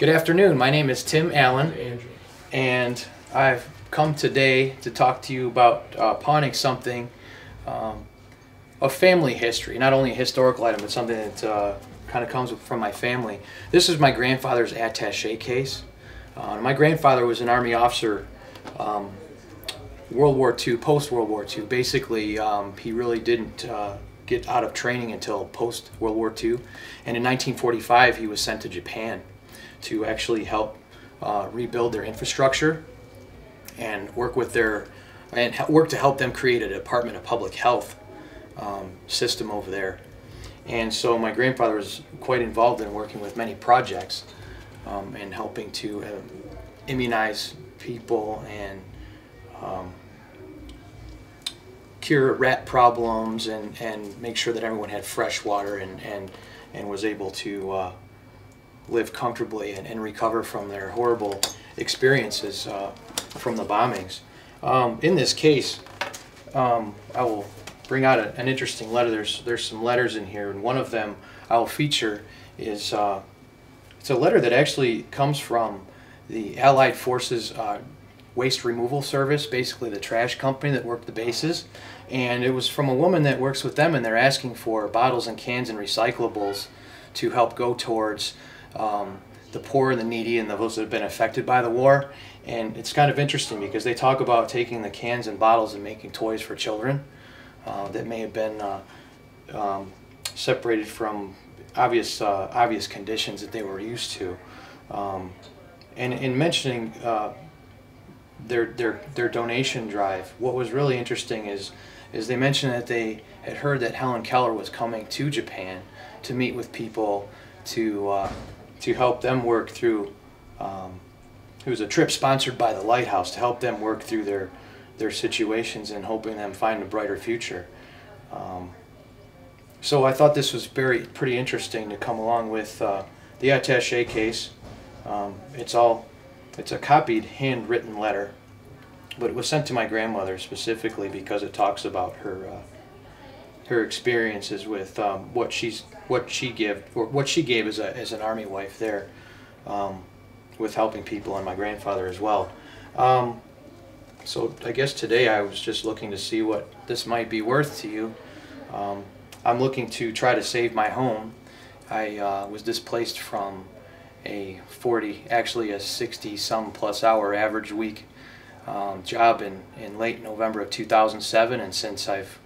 Good afternoon. My name is Tim Allen, Andrew. and I've come today to talk to you about pawning something of family history. Not only a historical item, but something that kind of comes from my family. This is my grandfather's attaché case. My grandfather was an Army officer, World War II, post-World War II. Basically, he really didn't get out of training until post-World War II. And in 1945, he was sent to Japan to actually help rebuild their infrastructure and work to help them create a Department of Public Health system over there. And so my grandfather was quite involved in working with many projects and helping to immunize people and cure rat problems and make sure that everyone had fresh water and was able to live comfortably and recover from their horrible experiences from the bombings. In this case, I will bring out an interesting letter. There's some letters in here, and one of them I'll feature is it's a letter that actually comes from the Allied Forces Waste Removal Service, basically the trash company that worked the bases. And it was from a woman that works with them, and they're asking for bottles and cans and recyclables to help go towards the poor and the needy and those that have been affected by the war. And it's kind of interesting because they talk about taking the cans and bottles and making toys for children that may have been separated from obvious conditions that they were used to. And in mentioning their donation drive, what was really interesting is they mentioned that they had heard that Helen Keller was coming to Japan to meet with people to help them work through. It was a trip sponsored by the Lighthouse to help them work through their situations and helping them find a brighter future. So I thought this was pretty interesting to come along with the attaché case. It's a copied, handwritten letter, but it was sent to my grandmother specifically because it talks about her experiences with what she gave as an Army wife there, with helping people, and my grandfather as well. So I guess today I was just looking to see what this might be worth to you. I'm looking to try to save my home. I was displaced from a 60-some plus hour average week job in late November of 2007, and since I've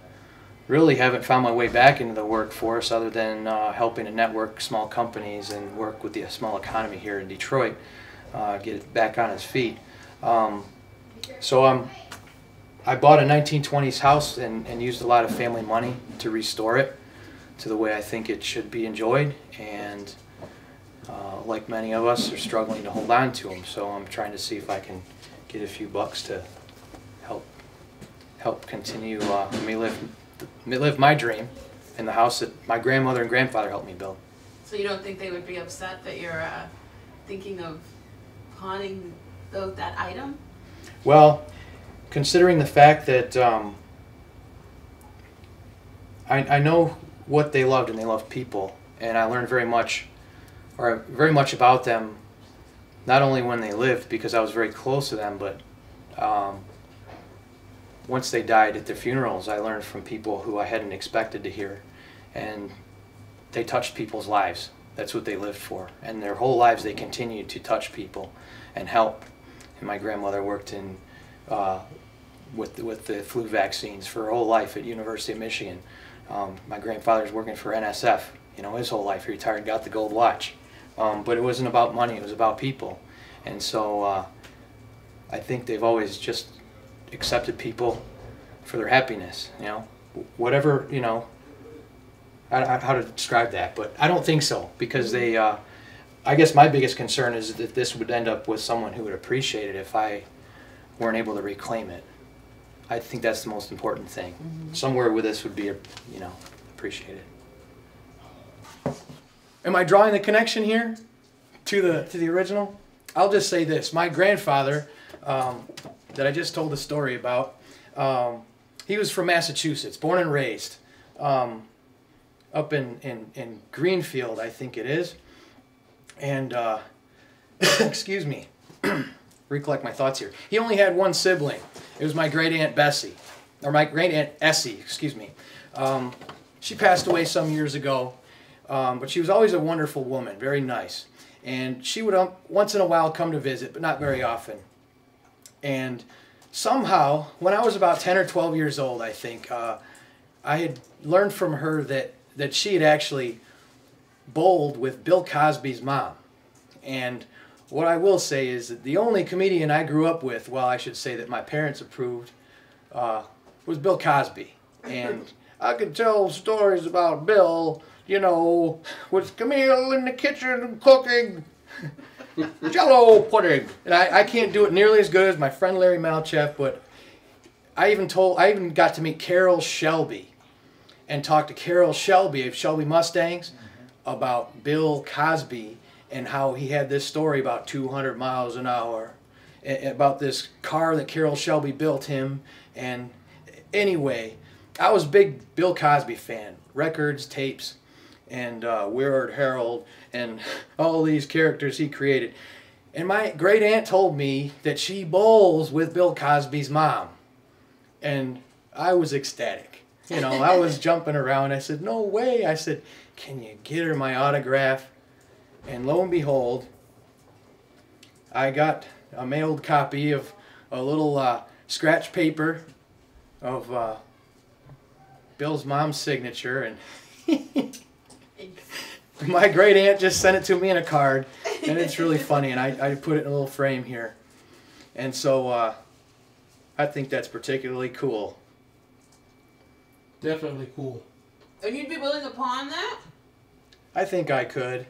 really haven't found my way back into the workforce other than helping to network small companies and work with the small economy here in Detroit, get it back on its feet. So I bought a 1920s house and used a lot of family money to restore it to the way I think it should be enjoyed, and like many of us, are struggling to hold on to them. So I'm trying to see if I can get a few bucks to help continue me live my dream in the house that my grandmother and grandfather helped me build. So you don't think they would be upset that you're thinking of pawning that item? Well, considering the fact that I know what they loved, and they loved people, and I learned very much about them, not only when they lived, because I was very close to them, but once they died at their funerals, I learned from people who I hadn't expected to hear, and they touched people's lives. That's what they lived for, and their whole lives they continued to touch people and help. And my grandmother worked in with the flu vaccines for her whole life at University of Michigan. My grandfather's working for NSF, his whole life. He retired, got the gold watch. But it wasn't about money, it was about people. And so I think they've always just accepted people for their happiness, whatever, how to describe that, but I don't think so, because they, I guess my biggest concern is that this would end up with someone who would appreciate it if I weren't able to reclaim it. I think that's the most important thing. Mm-hmm. Somewhere with this would be, appreciated. Am I drawing the connection here to the original? I'll just say this: my grandfather, that I just told the story about, he was from Massachusetts, born and raised, up in Greenfield, I think it is, and excuse me, recollect my thoughts here. He only had one sibling. It was my great aunt Bessie, or my great aunt Essie, excuse me. She passed away some years ago, but she was always a wonderful woman, very nice. And she would once in a while come to visit, but not very often. And somehow, when I was about 10 or 12 years old, I think, I had learned from her that she had actually bowled with Bill Cosby's mom. And what I will say is that the only comedian I grew up with, well, I should say that my parents approved, was Bill Cosby. And I could tell stories about Bill, you know, with Camille in the kitchen cooking Jell-O pudding. And I can't do it nearly as good as my friend Larry Malcheff, but I even got to meet Carroll Shelby and talk to Carroll Shelby of Shelby Mustangs about Bill Cosby and how he had this story about 200 miles an hour, about this car that Carroll Shelby built him. And anyway, I was a big Bill Cosby fan. Records, tapes, and Weird Harold, and all these characters he created. And my great aunt told me that she bowls with Bill Cosby's mom. And I was ecstatic. You know, I was jumping around. I said, no way. I said, can you get her my autograph? And lo and behold, I got a mailed copy of a little scratch paper of Bill's mom's signature. And my great aunt just sent it to me in a card. And it's really funny. And I put it in a little frame here. And so I think that's particularly cool. Definitely cool. And you'd be willing to pawn that? I think I could.